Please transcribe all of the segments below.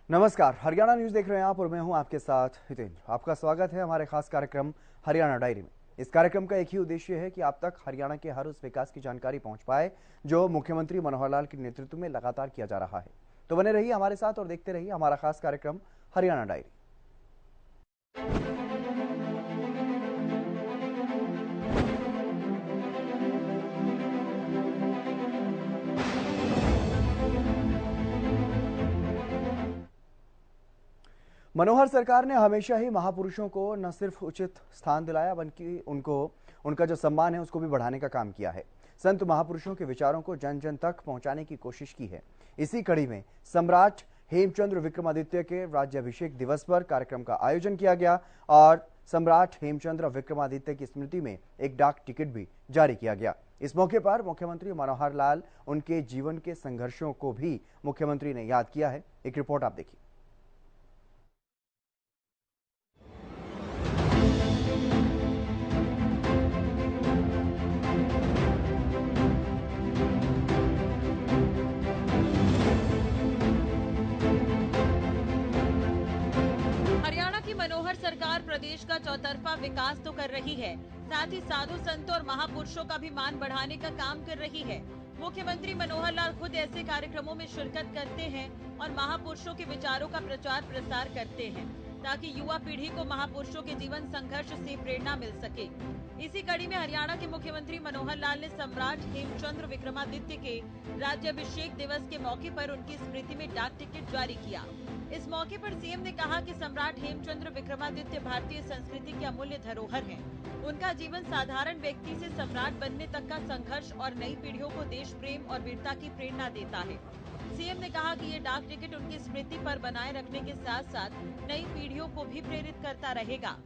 नमस्कार, हरियाणा न्यूज देख रहे हैं आप और मैं हूं आपके साथ हितेंद्र। आपका स्वागत है हमारे खास कार्यक्रम हरियाणा डायरी में। इस कार्यक्रम का एक ही उद्देश्य है कि आप तक हरियाणा के हर उस विकास की जानकारी पहुंच पाए जो मुख्यमंत्री मनोहर लाल के नेतृत्व में लगातार किया जा रहा है। तो बने रहिए हमारे साथ और देखते रहिए हमारा खास कार्यक्रम हरियाणा डायरी। मनोहर सरकार ने हमेशा ही महापुरुषों को न सिर्फ उचित स्थान दिलाया बल्कि उनका जो सम्मान है उसको भी बढ़ाने का काम किया है। संत महापुरुषों के विचारों को जन जन तक पहुंचाने की कोशिश की है। इसी कड़ी में सम्राट हेमचंद्र विक्रमादित्य के राज्याभिषेक दिवस पर कार्यक्रम का आयोजन किया गया और सम्राट हेमचंद्र विक्रमादित्य की स्मृति में एक डाक टिकट भी जारी किया गया। इस मौके पर मुख्यमंत्री मनोहर लाल उनके जीवन के संघर्षों को भी मुख्यमंत्री ने याद किया है। एक रिपोर्ट आप देखिए। हरियाणा की मनोहर सरकार प्रदेश का चौतरफा विकास तो कर रही है, साथ ही साधु संतों और महापुरुषों का भी मान बढ़ाने का काम कर रही है। मुख्यमंत्री मनोहर लाल खुद ऐसे कार्यक्रमों में शिरकत करते हैं और महापुरुषों के विचारों का प्रचार प्रसार करते हैं ताकि युवा पीढ़ी को महापुरुषों के जीवन संघर्ष से प्रेरणा मिल सके। इसी कड़ी में हरियाणा के मुख्यमंत्री मनोहर लाल ने सम्राट हेमचंद्र विक्रमादित्य के राज्याभिषेक दिवस के मौके पर उनकी स्मृति में डाक टिकट जारी किया। इस मौके पर सीएम ने कहा कि सम्राट हेमचंद्र विक्रमादित्य भारतीय संस्कृति की अमूल्य धरोहर हैं। उनका जीवन साधारण व्यक्ति से सम्राट बनने तक का संघर्ष और नई पीढ़ियों को देश प्रेम और वीरता की प्रेरणा देता है। सीएम ने कहा कि ये डाक टिकट उनकी स्मृति पर बनाए रखने के साथ साथ नई पीढ़ियों को भी प्रेरित करता रहेगा।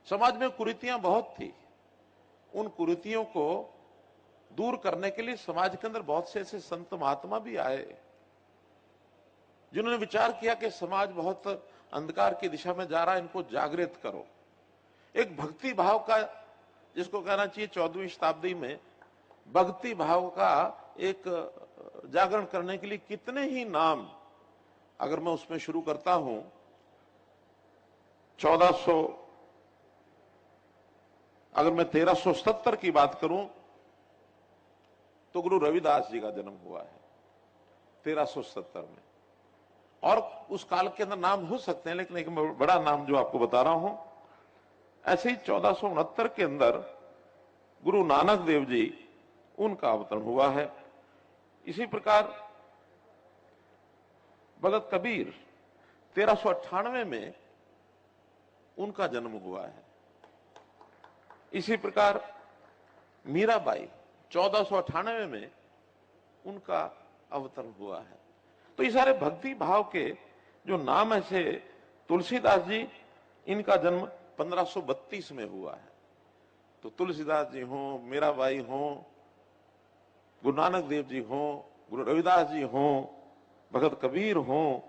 समाज में कुरीतियां बहुत थी, उन कुरीतियों को दूर करने के लिए समाज के अंदर बहुत से ऐसे संत महात्मा भी आए जिन्होंने विचार किया कि समाज बहुत अंधकार की दिशा में जा रहा है, इनको जागृत करो। एक भक्ति भाव का, जिसको कहना चाहिए 14वीं शताब्दी में भक्ति भाव का एक जागरण करने के लिए कितने ही नाम, अगर मैं उसमें शुरू करता हूं 1400, अगर मैं 1377 की बात करूं तो गुरु रविदास जी का जन्म हुआ है 1377 में। और उस काल के अंदर नाम हो सकते हैं, लेकिन एक बड़ा नाम जो आपको बता रहा हूं, ऐसे ही 1469 के अंदर गुरु नानक देव जी, उनका अवतरण हुआ है। इसी प्रकार भगत कबीर 1398 में उनका जन्म हुआ है। इसी प्रकार मीराबाई 1498 में उनका अवतरण हुआ है। तो ये सारे भक्ति भाव के जो नाम ऐसे, तुलसीदास जी, इनका जन्म 1532 में हुआ है। तो तुलसीदास जी हों, मीराबाई हों, गुरु नानक देव जी हों, गुरु रविदास जी हों, भगत कबीर हों,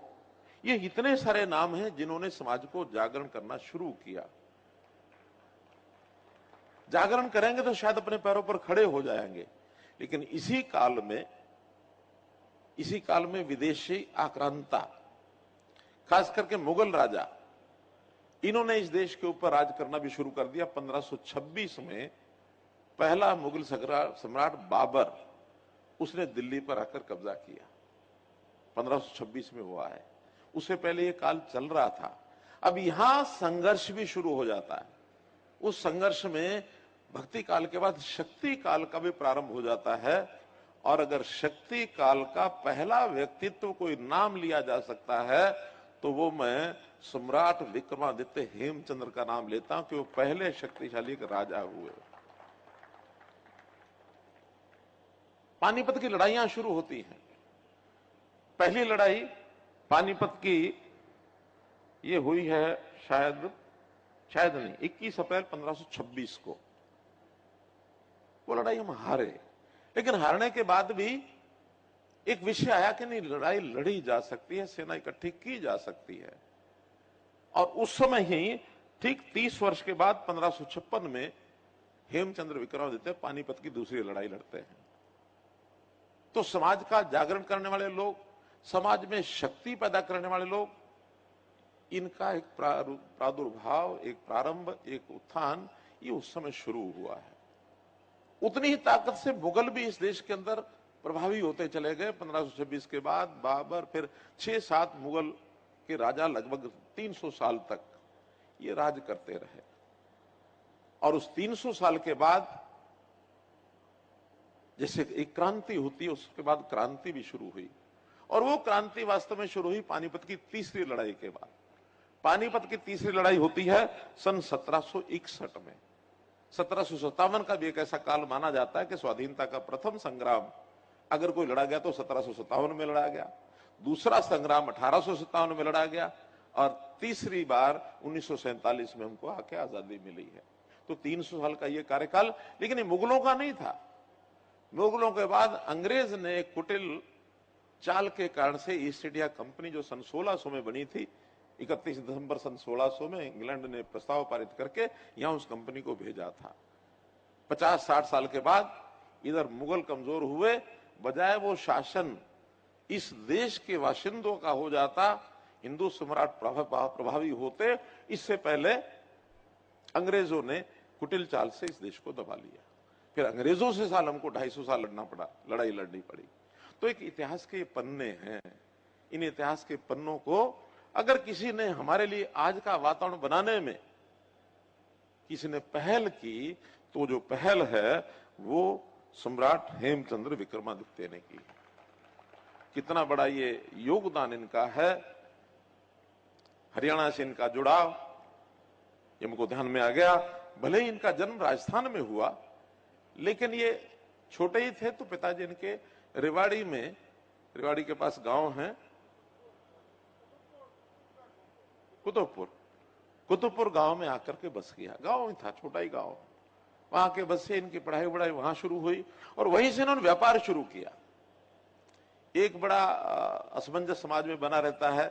ये इतने सारे नाम हैं जिन्होंने समाज को जागरण करना शुरू किया। जागरण करेंगे तो शायद अपने पैरों पर खड़े हो जाएंगे, लेकिन इसी काल में विदेशी आक्रांता, खास करके मुगल राजा, इन्होंने इस देश के ऊपर राज करना भी शुरू कर दिया। 1526 में पहला मुगल सम्राट बाबर, उसने दिल्ली पर आकर कब्जा किया, 1526 में हुआ है। उससे पहले ये काल चल रहा था। अब यहां संघर्ष भी शुरू हो जाता है। उस संघर्ष में भक्ति काल के बाद शक्ति काल का भी प्रारंभ हो जाता है। और अगर शक्ति काल का पहला व्यक्तित्व कोई नाम लिया जा सकता है तो वो मैं सम्राट विक्रमादित्य हेमचंद्र का नाम लेता हूं कि वो पहले शक्तिशाली राजा हुए। पानीपत की लड़ाइयां शुरू होती हैं। पहली लड़ाई पानीपत की ये हुई है शायद नहीं, 21 अप्रैल 1526 को। वो लड़ाई हम हारे, लेकिन हारने के बाद भी एक विषय आया कि नहीं, लड़ाई लड़ी जा सकती है, सेना इकट्ठी की जा सकती है। और उस समय ही ठीक 30 वर्ष के बाद 1556 में हेमचंद्र विक्रमादित्य पानीपत की दूसरी लड़ाई लड़ते हैं। तो समाज का जागरण करने वाले लोग, समाज में शक्ति पैदा करने वाले लोग, इनका एक प्रादुर्भाव, एक प्रारंभ, एक उत्थान ये उस समय शुरू हुआ है। उतनी ही ताकत से मुगल भी इस देश के अंदर प्रभावी होते चले गए। 1526 के बाद बाबर, फिर 6-7 मुगल के राजा लगभग 300 साल तक ये राज करते रहे। और उस 300 साल के बाद जैसे एक क्रांति होती है, उसके बाद क्रांति भी शुरू हुई। और वो क्रांति वास्तव में शुरू हुई पानीपत की तीसरी लड़ाई के बाद। पानीपत की तीसरी लड़ाई होती है सन 1761 में। 1757 का भी एक ऐसा काल माना जाता है कि स्वाधीनता का प्रथम संग्राम अगर कोई लड़ा गया तो 1757 में लड़ा गया, दूसरा संग्राम 1857 में लड़ा गया, और तीसरी बार 1947 में हमको आके आजादी मिली है। तो 300 साल का ये कार्यकाल, लेकिन ये मुगलों का नहीं था। मुगलों के बाद अंग्रेज ने कुटिल चाल के कारण से ईस्ट इंडिया कंपनी जो सन 1600 में बनी थी, 31 दिसंबर सन 1600 में इंग्लैंड ने प्रस्ताव पारित करके यहां उस कंपनी को भेजा था। 50-60 साल के बाद इधर मुगल कमजोर हुए, बजाय वो शासन इस देश के बाशिंदों का हो जाता, हिंदू सम्राट प्रभावी होते, इससे पहले अंग्रेजों ने कुटिल चाल से इस देश को दबा लिया। फिर अंग्रेजों से साल हमको 250 साल लड़ना पड़ा, लड़ाई लड़नी पड़ी। तो एक इतिहास के पन्ने हैं। इन इतिहास के पन्नों को अगर किसी ने हमारे लिए आज का वातावरण बनाने में किसी ने पहल की, तो जो पहल है वो सम्राट हेमचंद्र विक्रमादित्य ने की। कितना बड़ा ये योगदान इनका है, हरियाणा से इनका जुड़ाव ये हमको ध्यान में आ गया। भले ही इनका जन्म राजस्थान में हुआ, लेकिन ये छोटे ही थे तो पिताजी इनके रेवाड़ी में, रेवाड़ी के पास गांव है कुतुबपुर गांव में आकर के बस गया। गांव ही था, छोटा ही गांव। वहां के बस से इनकी पढ़ाई वढ़ाई वहां शुरू हुई और वहीं से इन्होंने व्यापार शुरू किया। एक बड़ा असमंजस समाज में बना रहता है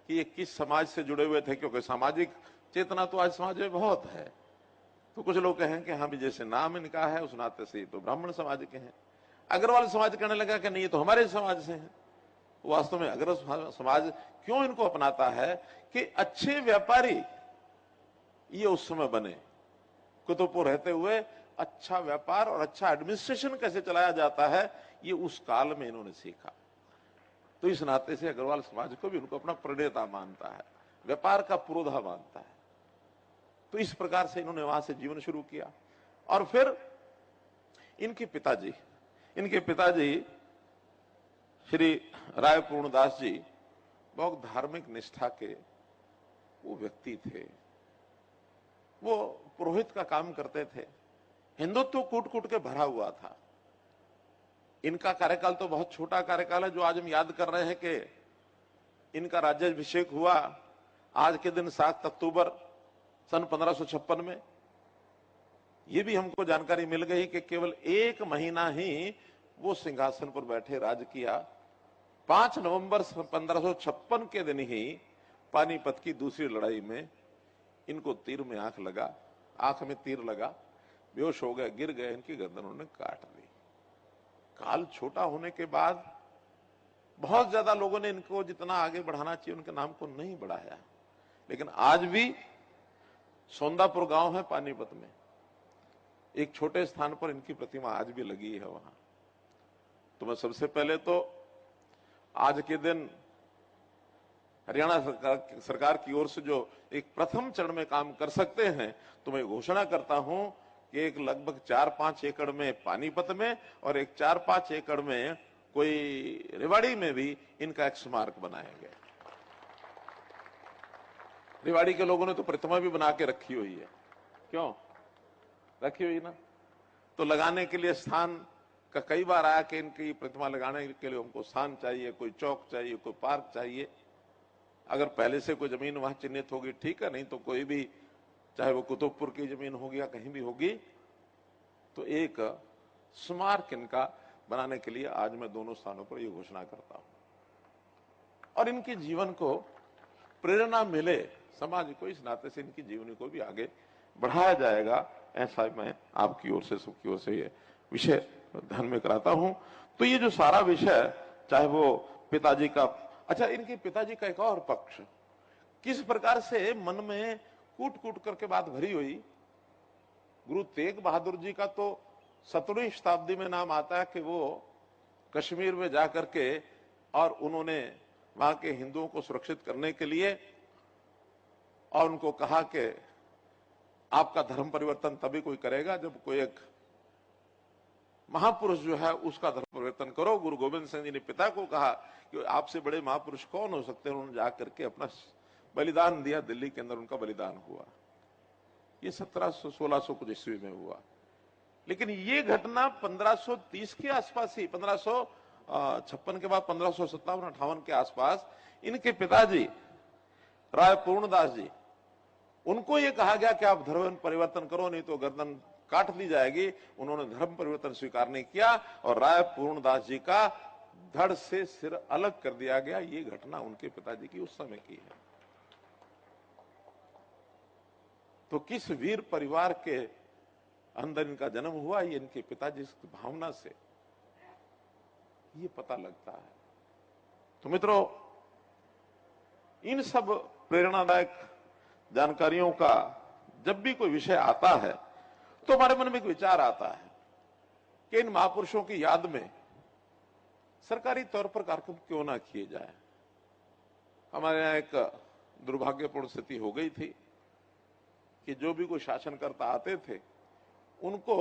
कि ये किस समाज से जुड़े हुए थे, क्योंकि सामाजिक चेतना तो आज समाज में बहुत है। तो कुछ लोग कहें कि हाँ भी जैसे नाम इनका है उस नाते से तो ब्राह्मण समाज के हैं। अग्रवाल समाज कहने लगा कि नहीं ये तो हमारे समाज से हैं। वास्तव में अग्रवाल समाज क्यों इनको अपनाता है कि अच्छे व्यापारी ये उस समय बने। कुतुबपुर रहते हुए अच्छा व्यापार और अच्छा एडमिनिस्ट्रेशन कैसे चलाया जाता है ये उस काल में इन्होंने सीखा। तो इस नाते से अग्रवाल समाज को भी उनको अपना प्रणेता मानता है, व्यापार का पुरोधा मानता है। तो इस प्रकार से इन्होंने वहां से जीवन शुरू किया। और फिर इनके पिताजी श्री राय पूर्णदास जी बहुत धार्मिक निष्ठा के वो व्यक्ति थे। वो पुरोहित का काम करते थे। हिंदुत्व कूट कूट के भरा हुआ था। इनका कार्यकाल तो बहुत छोटा कार्यकाल है, जो आज हम याद कर रहे हैं कि इनका राज्याभिषेक हुआ आज के दिन 7 अक्टूबर सन 1556 में। यह भी हमको जानकारी मिल गई कि केवल 1 महीना ही वो सिंहासन पर बैठे राज किया। 5 नवंबर 1556 के दिन ही पानीपत की दूसरी लड़ाई में इनको तीर में आंख में तीर लगा, बेहोश हो गए, गिर गए, इनकी गर्दन उन्होंने काट दी। काल छोटा होने के बाद बहुत ज्यादा लोगों ने इनको जितना आगे बढ़ाना चाहिए उनके नाम को नहीं बढ़ाया। लेकिन आज भी सौंदापुर गांव है पानीपत में, एक छोटे स्थान पर इनकी प्रतिमा आज भी लगी है वहां। तो मैं सबसे पहले तो आज के दिन हरियाणा सरकार की ओर से जो एक प्रथम चरण में काम कर सकते हैं, तो मैं घोषणा करता हूं कि एक लगभग 4-5 एकड़ में पानीपत में और एक 4-5 एकड़ में कोई रेवाड़ी में भी इनका एक स्मारक बनाया गया। रेवाड़ी के लोगों ने तो प्रतिमा भी बना के रखी हुई है। क्यों रखी हुई ना? तो लगाने के लिए स्थान का कई बार आया कि इनकी प्रतिमा लगाने के लिए हमको स्थान चाहिए, कोई चौक चाहिए, कोई पार्क चाहिए। अगर पहले से कोई जमीन वहां चिन्हित होगी ठीक है, नहीं तो कोई भी, चाहे वो कुतुबपुर की जमीन होगी या कहीं भी होगी, तो एक स्मारक इनका बनाने के लिए आज मैं दोनों स्थानों पर यह घोषणा करता हूं। और इनके जीवन को प्रेरणा मिले समाज को, इस नाते से इनकी जीवनी को भी आगे बढ़ाया जाएगा, ऐसा मैं आपकी ओर से, सबकी ओर से ये विषय ध्यान में कराता हूं। तो ये जो सारा विषय, चाहे वो पिताजी का। अच्छा, इनके पिताजी का एक और पक्ष, किस प्रकार से मन में कूट कूट करके बात भरी हुई। गुरु तेग बहादुर जी का तो 17वीं शताब्दी में नाम आता है कि वो कश्मीर में जाकर के और उन्होंने वहां के हिंदुओं को सुरक्षित करने के लिए और उनको कहा कि आपका धर्म परिवर्तन तभी कोई करेगा जब कोई एक महापुरुष जो है उसका धर्म परिवर्तन करो। गुरु गोविंद सिंह जी ने पिता को कहा कि आपसे बड़े महापुरुष कौन हो सकते हैं। उन्होंने जाकर के अपना बलिदान दिया, दिल्ली के अंदर उनका बलिदान हुआ। ये 1700-1600 कुछ ईस्वी में हुआ। लेकिन ये घटना 1530 के आसपास ही, 1556 के बाद 1557-58 के आसपास इनके पिताजी राय पूर्णदास जी, उनको ये कहा गया कि आप धर्म परिवर्तन करो नहीं तो गर्दन काट दी जाएगी। उन्होंने धर्म परिवर्तन स्वीकार नहीं किया और राय पूर्णदास जी का धड़ से सिर अलग कर दिया गया। ये घटना उनके पिताजी की उस समय की है। तो किस वीर परिवार के अंदर इनका जन्म हुआ, ये इनके पिताजी की भावना से ये पता लगता है। तो मित्रों, इन सब प्रेरणादायक जानकारियों का जब भी कोई विषय आता है तो हमारे मन में एक विचार आता है कि इन महापुरुषों की याद में सरकारी तौर पर कार्यक्रम क्यों ना किए जाए। हमारे यहां एक दुर्भाग्यपूर्ण स्थिति हो गई थी कि जो भी कोई शासनकर्ता आते थे, उनको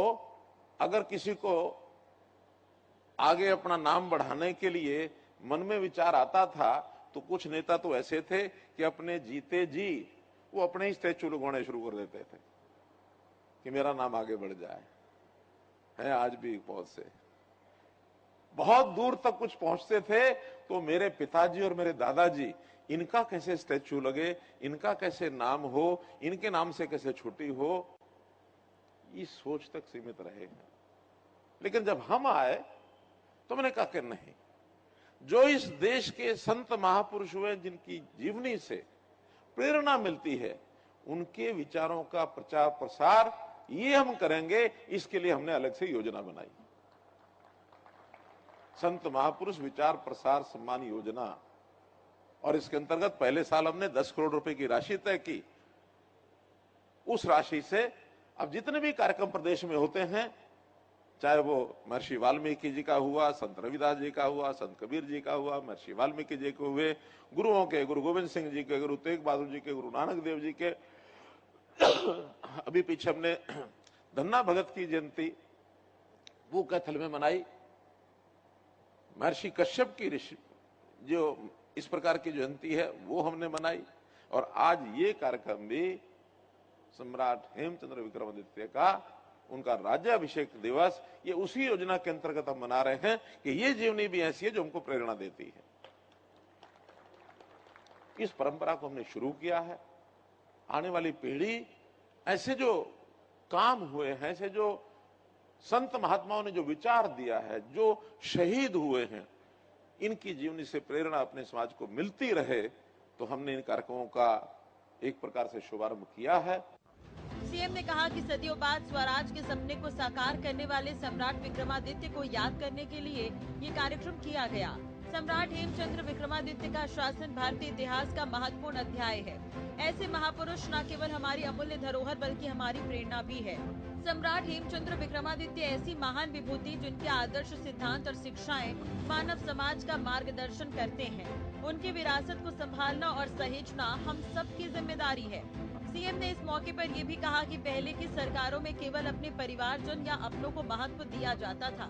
अगर किसी को आगे अपना नाम बढ़ाने के लिए मन में विचार आता था तो कुछ नेता तो ऐसे थे कि अपने जीते जी वो अपने ही स्टैचू लगवाने शुरू कर देते थे कि मेरा नाम आगे बढ़ जाए। है आज भी बहुत से, बहुत दूर तक कुछ पहुंचते थे तो मेरे पिताजी और मेरे दादाजी, इनका कैसे स्टैचू लगे, इनका कैसे नाम हो, इनके नाम से कैसे छुट्टी हो, इस सोच तक सीमित रहे हैं। लेकिन जब हम आए तो मैंने कहा कि नहीं, जो इस देश के संत महापुरुष हुए जिनकी जीवनी से प्रेरणा मिलती है, उनके विचारों का प्रचार प्रसार ये हम करेंगे। इसके लिए हमने अलग से योजना बनाई, संत महापुरुष विचार प्रसार सम्मान योजना। और इसके अंतर्गत पहले साल हमने 10 करोड़ रुपए की राशि तय की। उस राशि से अब जितने भी कार्यक्रम प्रदेश में होते हैं, चाहे वो महर्षि वाल्मीकि जी का हुआ, संत रविदास जी का हुआ, संत कबीर जी का हुआ, महर्षि वाल्मीकि जी के हुए, गुरुओं के, गुरु गोविंद सिंह जी के, गुरु तेग बहादुर जी के, गुरु नानक देव जी के, अभी पीछे हमने धन्ना भगत की जयंती वो कैथल में मनाई, महर्षि कश्यप की ऋषि जो इस प्रकार की जयंती है वो हमने मनाई। और आज ये कार्यक्रम भी सम्राट हेमचंद्र विक्रमादित्य का उनका राज्याभिषेक दिवस, ये उसी योजना के अंतर्गत हम मना रहे हैं कि ये जीवनी भी ऐसी है जो हमको प्रेरणा देती है। इस परंपरा को हमने शुरू किया है। आने वाली पीढ़ी ऐसे जो काम हुए हैं, ऐसे जो संत महात्माओं ने जो विचार दिया है, जो शहीद हुए हैं, इनकी जीवनी से प्रेरणा अपने समाज को मिलती रहे, तो हमने इन कार्यक्रमों का एक प्रकार से शुभारंभ किया है। सीएम ने कहा कि सदियों बाद स्वराज के सपने को साकार करने वाले सम्राट विक्रमादित्य को याद करने के लिए ये कार्यक्रम किया गया। सम्राट हेमचंद्र विक्रमादित्य का शासन भारतीय इतिहास का महत्वपूर्ण अध्याय है। ऐसे महापुरुष न केवल हमारी अमूल्य धरोहर बल्कि हमारी प्रेरणा भी है। सम्राट हेमचंद्र विक्रमादित्य ऐसी महान विभूति जिनके आदर्श, सिद्धांत और शिक्षाएं मानव समाज का मार्गदर्शन करते हैं। उनकी विरासत को संभालना और सहेजना हम सबकी जिम्मेदारी है। सीएम ने इस मौके पर यह भी कहा कि पहले की सरकारों में केवल अपने परिवारजन या अपनों को महत्व दिया जाता था।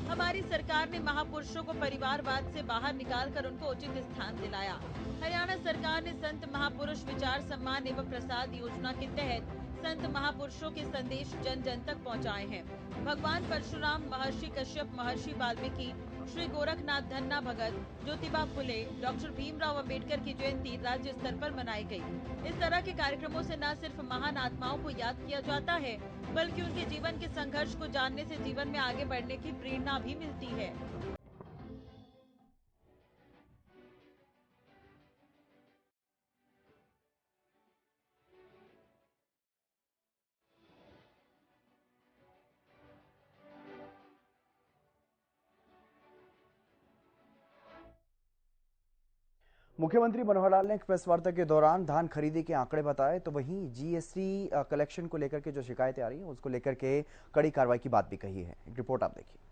हमारी सरकार ने महापुरुषों को परिवारवाद से बाहर निकालकर उनको उचित स्थान दिलाया। हरियाणा सरकार ने संत महापुरुष विचार सम्मान एवं प्रसाद योजना के तहत संत महापुरुषों के संदेश जन जन तक पहुंचाए हैं। भगवान परशुराम, महर्षि कश्यप, महर्षि वाल्मीकि, श्री गोरखनाथ, धन्ना भगत, ज्योतिबा फुले, डॉक्टर भीमराव अंबेडकर की जयंती राज्य स्तर पर मनाई गई। इस तरह के कार्यक्रमों से न सिर्फ महान आत्माओं को याद किया जाता है, बल्कि उनके जीवन के संघर्ष को जानने से जीवन में आगे बढ़ने की प्रेरणा भी मिलती है। मुख्यमंत्री मनोहर लाल ने एक प्रेस वार्ता के दौरान धान खरीदी के आंकड़े बताए, तो वहीं जीएसटी कलेक्शन को लेकर के जो शिकायतें आ रही हैं उसको लेकर के कड़ी कार्रवाई की बात भी कही है। एक रिपोर्ट आप देखिए।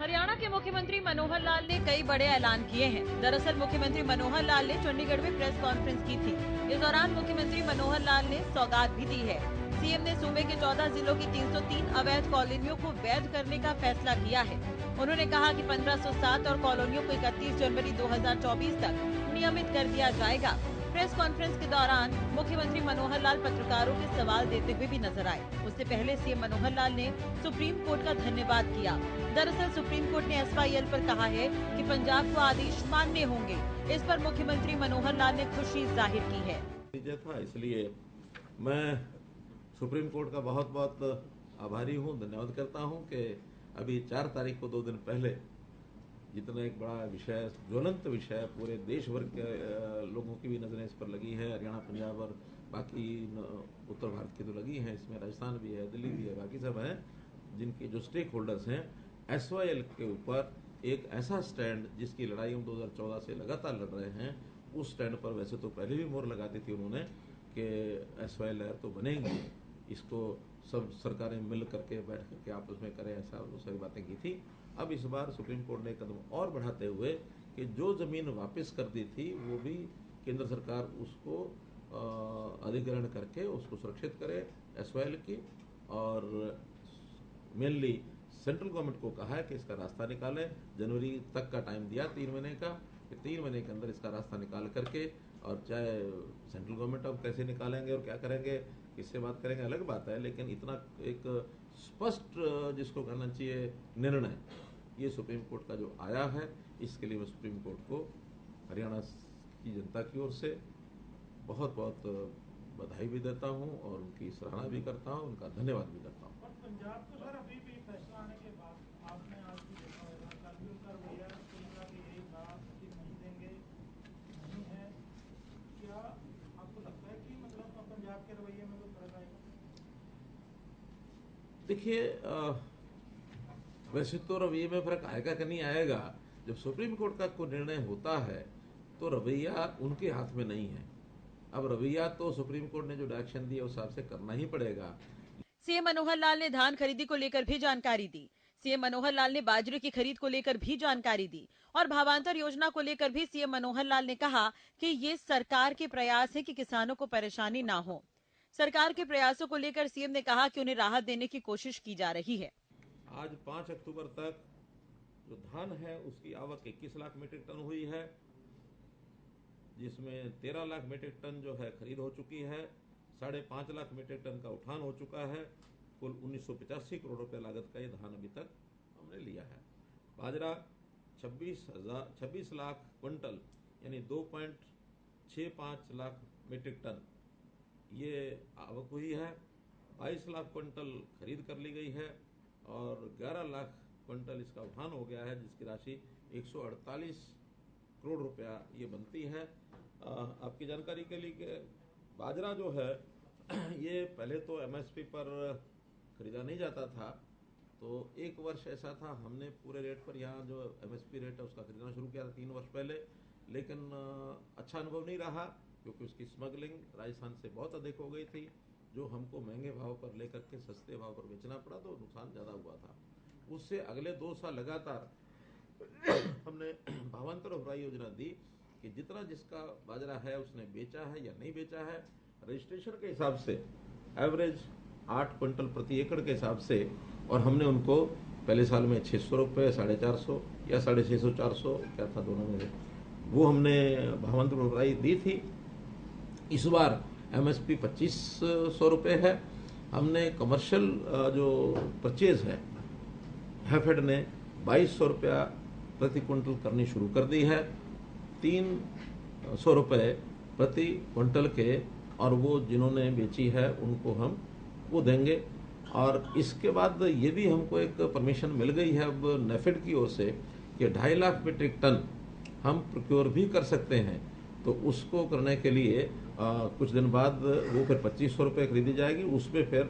हरियाणा के मुख्यमंत्री मनोहर लाल ने कई बड़े ऐलान किए हैं। दरअसल मुख्यमंत्री मनोहर लाल ने चंडीगढ़ में प्रेस कॉन्फ्रेंस की थी। इस दौरान मुख्यमंत्री मनोहर लाल ने सौगात भी दी है। सीएम ने सूबे के 14 जिलों की 303 अवैध कॉलोनियों को वैध करने का फैसला किया है। उन्होंने कहा कि 1507 और कॉलोनियों को 31 जनवरी 2024 तक नियमित कर दिया जाएगा। प्रेस कॉन्फ्रेंस के दौरान मुख्यमंत्री मनोहर लाल पत्रकारों के सवाल देते हुए भी नजर आए। उससे पहले सीएम मनोहर लाल ने सुप्रीम कोर्ट का धन्यवाद किया। दरअसल सुप्रीम कोर्ट ने SYL पर कहा है कि पंजाब को आदेश मानने होंगे। इस पर मुख्यमंत्री मनोहर लाल ने खुशी जाहिर की है। था इसलिए मैं सुप्रीम कोर्ट का बहुत बहुत आभारी हूँ, धन्यवाद करता हूँ कि अभी 4 तारीख को 2 दिन पहले जितना एक बड़ा विषय, ज्वलंत विषय, पूरे देश भर के लोगों की भी नजरें इस पर लगी है। हरियाणा, पंजाब और बाकी उत्तर भारत की तो लगी हैं, इसमें राजस्थान भी है, दिल्ली भी है, बाकी सब हैं, जिनके जो स्टेक होल्डर्स हैं। SYL के ऊपर एक ऐसा स्टैंड जिसकी लड़ाई हम 2014 से लगातार लड़ रहे हैं, उस स्टैंड पर वैसे तो पहले भी मोहर लगा दी थी उन्होंने कि SYL तो बनेंगी, इसको सब सरकारें मिल करके बैठ करके आपस में करें, ऐसा वो सारी बातें की थी। अब इस बार सुप्रीम कोर्ट ने कदम और बढ़ाते हुए कि जो जमीन वापस कर दी थी वो भी केंद्र सरकार उसको अधिग्रहण करके उसको सुरक्षित करे SYL की, और मेनली सेंट्रल गवर्नमेंट को कहा है कि इसका रास्ता निकालें। जनवरी तक का टाइम दिया 3 महीने का, कि 3 महीने के अंदर इसका रास्ता निकाल करके, और चाहे सेंट्रल गवर्नमेंट अब कैसे निकालेंगे और क्या करेंगे, किससे बात करेंगे, अलग बात है, लेकिन इतना एक स्पष्ट जिसको कहना चाहिए निर्णय ये सुप्रीम कोर्ट का जो आया है, इसके लिए मैं सुप्रीम कोर्ट को हरियाणा की जनता की ओर से बहुत बहुत बधाई भी देता हूं और उनकी सराहना भी करता हूं, उनका धन्यवाद भी करता हूं। पंजाब को सर अभी भी फैसला आने के बाद आपने आज भी देखा होगा, कल भी उनका रवैया यही था कि नहीं देंगे, नहीं है। क्या आपको लगता है कि मतलब पंजाब के रवैये में कोई फर्क आएगा? देखिए, वैसे तो रवैये में फर्क आएगा कि नहीं आएगा, जब सुप्रीम कोर्ट का कोई निर्णय होता है तो रवैया उनके हाथ में नहीं है। अब रवैया तो सुप्रीम कोर्ट ने जो डायरेक्शन दिया उस हिसाब से करना ही पड़ेगा। सीएम मनोहर लाल ने धान खरीदी को लेकर भी जानकारी दी। सीएम मनोहर लाल ने बाजरे की खरीद को लेकर भी जानकारी दी और भावांतर योजना को लेकर भी सीएम मनोहर लाल ने कहा कि ये सरकार के प्रयास है कि किसानों को परेशानी ना हो। सरकार के प्रयासों को लेकर सीएम ने कहा कि उन्हें राहत देने की कोशिश की जा रही है। आज 5 अक्टूबर तक जो धान है उसकी आवक 21 लाख मीट्रिक टन हुई है, जिसमें 13 लाख मीट्रिक टन जो है खरीद हो चुकी है, 5.5 लाख मीट्रिक टन का उठान हो चुका है। कुल 1985 करोड़ रुपए लागत का ये धान अभी तक हमने लिया है। बाजरा 26 लाख क्विंटल यानी 2.65 लाख मीट्रिक टन ये आवक हुई है। 22 लाख क्विंटल खरीद कर ली गई है और 11 लाख क्विंटल इसका उठान हो गया है, जिसकी राशि 148 करोड़ रुपया ये बनती है। आपकी जानकारी के लिए कि बाजरा जो है ये पहले तो MSP पर खरीदा नहीं जाता था, तो एक वर्ष ऐसा था हमने पूरे रेट पर यहाँ जो MSP रेट है उसका खरीदना शुरू किया था 3 वर्ष पहले, लेकिन अच्छा अनुभव नहीं रहा क्योंकि उसकी स्मगलिंग राजस्थान से बहुत अधिक हो गई थी, जो हमको महंगे भाव पर लेकर के सस्ते भाव पर बेचना पड़ा, तो नुकसान ज़्यादा हुआ था। उससे अगले 2 साल लगातार हमने भावांतर उभराई योजना दी कि जितना जिसका बाजरा है उसने बेचा है या नहीं बेचा है, रजिस्ट्रेशन के हिसाब से एवरेज 8 क्विंटल प्रति एकड़ के हिसाब से, और हमने उनको पहले साल में 600 रुपये, 450 या 650, 400 क्या था दोनों में, वो हमने भावांतर उभराई दी थी। इस बार MSP 2500 रुपये है। हमने कमर्शियल जो परचेज है हैफेड ने 2200 रुपया प्रति क्विंटल करनी शुरू कर दी है, 300 रुपये प्रति क्विंटल के, और वो जिन्होंने बेची है उनको हम वो देंगे। और इसके बाद ये भी हमको एक परमिशन मिल गई है अब नेफेड की ओर से कि 2.5 लाख मीट्रिक टन हम प्रोक्योर भी कर सकते हैं। तो उसको करने के लिए कुछ दिन बाद वो फिर 2500 रुपये खरीदी जाएगी। उस पर फिर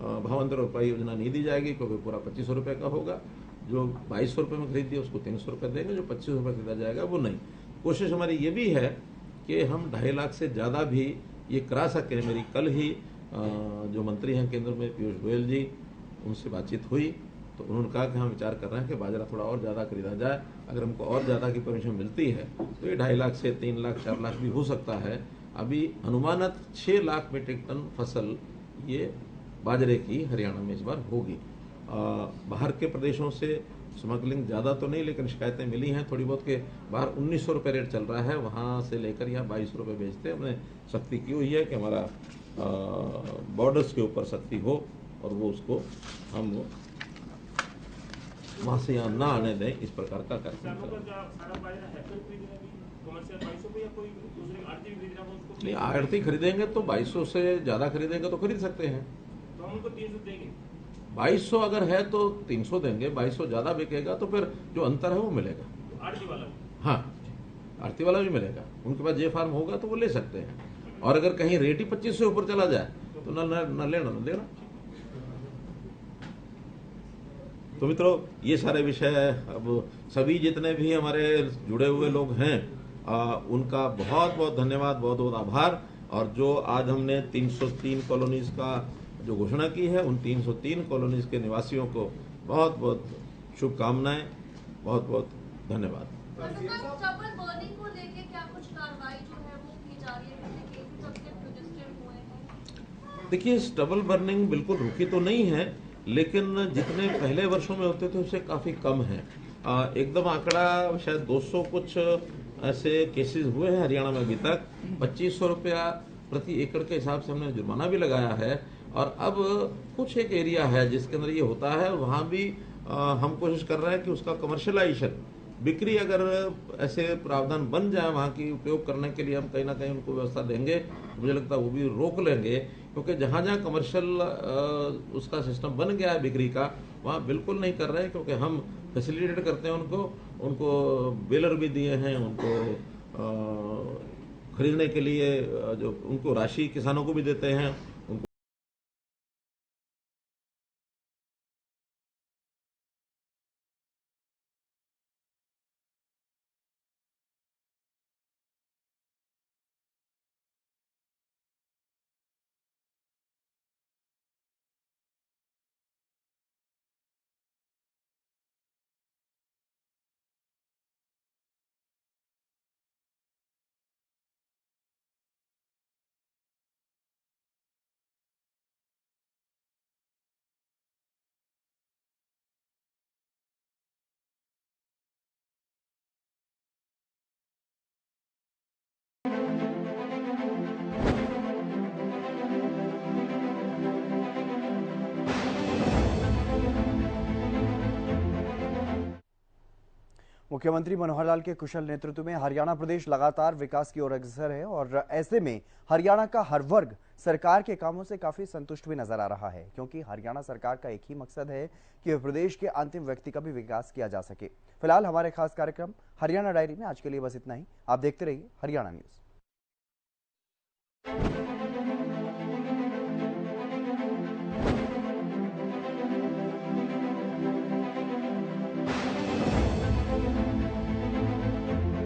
भावांतर रुपये योजना नहीं दी जाएगी, क्योंकि पूरा 2500 रुपये का होगा। जो 2200 रुपये में खरीदी उसको 300 रुपये देंगे, जो 2500 रुपये खरीदा जाएगा वो नहीं। कोशिश हमारी ये भी है कि हम 2.5 लाख से ज़्यादा भी ये करा सकें। मेरी कल ही जो मंत्री हैं केंद्र में पीयूष गोयल जी, उनसे बातचीत हुई तो उन्होंने कहा कि हम विचार कर रहे हैं कि बाजरा थोड़ा और ज़्यादा खरीदा जाए। अगर हमको और ज़्यादा की परमिशन मिलती है तो ये 2.5 लाख से 3 लाख 4 लाख भी हो सकता है। अभी अनुमानत 6 लाख मीट्रिक टन फसल ये बाजरे की हरियाणा में इस बार होगी। बाहर के प्रदेशों से स्मगलिंग ज़्यादा तो नहीं, लेकिन शिकायतें मिली हैं थोड़ी बहुत के बाहर 1900 रुपये रेट चल रहा है, वहाँ से लेकर यहाँ 2200 रुपये बेचते हैं। हमने सख्ती की हुई है कि हमारा बॉर्डर्स के ऊपर सख्ती हो और वो उसको हम वहाँ से यहाँ ना आने दें, इस प्रकार का कार्यक्रम करें। नहीं, आड़ती खरीदेंगे तो 2200 से ज़्यादा खरीदेंगे तो खरीद सकते हैं। तो हम उनको 300 देंगे। 2200 अगर है तो 300 देंगे, 2200 ज़्यादा बिकेगा तो फिर जो अंतर है वो मिलेगा। आड़ती वाला? हाँ, आड़ती वाला भी मिलेगा। उनके पास जे फार्म होगा तो वो ले सकते हैं। और अगर कहीं रेट ही 2500 से ऊपर चला जाए तो न लेना न देना। तो मित्रों, ये सारे विषय अब सभी जितने भी हमारे जुड़े हुए लोग हैं उनका बहुत बहुत धन्यवाद, बहुत बहुत आभार। और जो आज हमने 303 कॉलोनीज का जो घोषणा की है, उन 303 कॉलोनीज के निवासियों को बहुत बहुत शुभकामनाएं, बहुत बहुत धन्यवाद। स्टबल बर्निंग को लेके क्या कुछ कार्रवाई जो है वो की जा रही है? केसेस अब तक रजिस्टर हुए हैं? देखिए, स्टबल बर्निंग बिल्कुल रुकी तो नहीं है, लेकिन जितने पहले वर्षों में होते थे उससे काफ़ी कम है। एकदम आंकड़ा शायद 200 कुछ ऐसे केसेस हुए हैं हरियाणा में अभी तक। 2500 रुपया प्रति एकड़ के हिसाब से हमने जुर्माना भी लगाया है। और अब कुछ एक एरिया है जिसके अंदर ये होता है, वहाँ भी हम कोशिश कर रहे हैं कि उसका कमर्शलाइजेशन, बिक्री अगर ऐसे प्रावधान बन जाए वहाँ की उपयोग करने के लिए, हम कहीं ना कहीं उनको व्यवस्था देंगे। मुझे लगता है वो भी रोक लेंगे, क्योंकि जहाँ जहाँ कमर्शियल उसका सिस्टम बन गया है बिक्री का, वहाँ बिल्कुल नहीं कर रहे हैं। क्योंकि हम फैसिलिटेट करते हैं उनको बेलर भी दिए हैं, उनको खरीदने के लिए जो उनको राशि किसानों को भी देते हैं। मुख्यमंत्री मनोहर लाल के कुशल नेतृत्व में हरियाणा प्रदेश लगातार विकास की ओर अग्रसर है और ऐसे में हरियाणा का हर वर्ग सरकार के कामों से काफी संतुष्ट भी नजर आ रहा है, क्योंकि हरियाणा सरकार का एक ही मकसद है कि प्रदेश के अंतिम व्यक्ति का भी विकास किया जा सके। फिलहाल हमारे खास कार्यक्रम हरियाणा डायरी में आज के लिए बस इतना ही। आप देखते रहिए हरियाणा न्यूज।